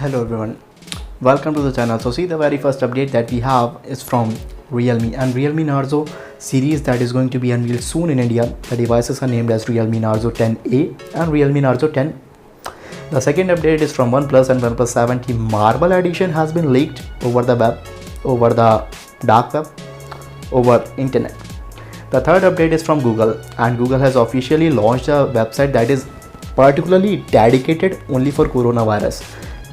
Hello everyone, welcome to the channel. So see, the very first update that we have is from Realme and Realme NARZO series that is going to be unveiled soon in India. The devices are named as Realme NARZO 10A and Realme NARZO 10. The second update is from OnePlus and OnePlus 7T Marble Edition has been leaked over the web, over the dark web, over internet. The third update is from Google, and Google has officially launched a website that is particularly dedicated only for coronavirus,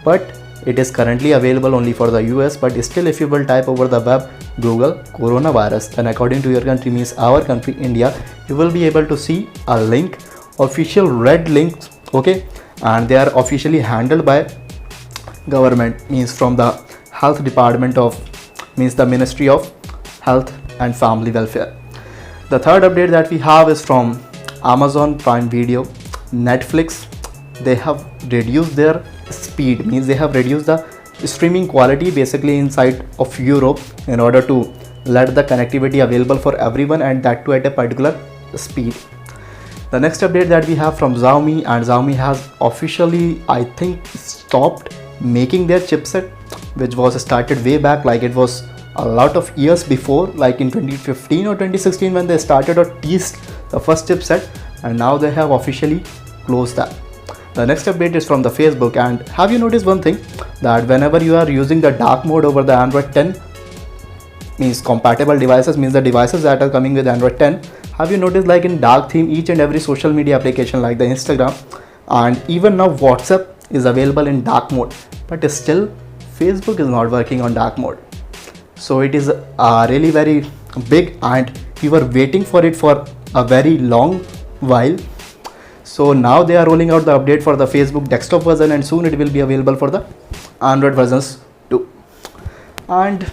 but it is currently available only for the US. But still, if you will type over the web Google coronavirus, then according to your country, means our country India, you will be able to see a link, official red links, okay, and they are officially handled by government, means from the health department of, means the Ministry of Health and Family Welfare. The third update that we have is from Amazon Prime Video. Netflix, they have reduced their speed, means they have reduced the streaming quality basically inside of Europe in order to let the connectivity available for everyone, and that too at a particular speed. The next update that we have from Xiaomi, and Xiaomi has officially, I think, stopped making their chipset, which was started way back, like it was a lot of years before, like in 2015 or 2016 when they started or teased the first chipset, and now they have officially closed that. The next update is from the Facebook, and have you noticed one thing, that whenever you are using the dark mode over the Android 10, means compatible devices, means the devices that are coming with Android 10, have you noticed like in dark theme each and every social media application like the Instagram and even now WhatsApp is available in dark mode, but still Facebook is not working on dark mode. So it is really very big, and we were waiting for it for a very long while. So now they are rolling out the update for the Facebook desktop version, and soon it will be available for the Android versions too. And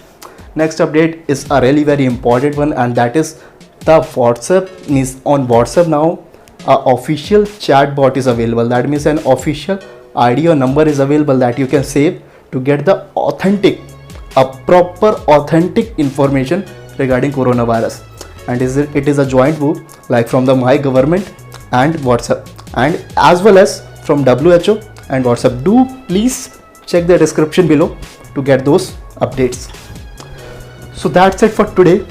next update is a really very important one, and that is the WhatsApp. Means on WhatsApp now official chatbot is available. That means an official ID or number is available that you can save to get the authentic, a proper authentic information regarding coronavirus. And it is a joint move like from the MyGov and WhatsApp, and as well as from WHO and WhatsApp. Do please check the description below to get those updates. So that's it for today.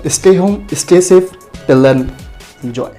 Stay home, stay safe. Till then, enjoy.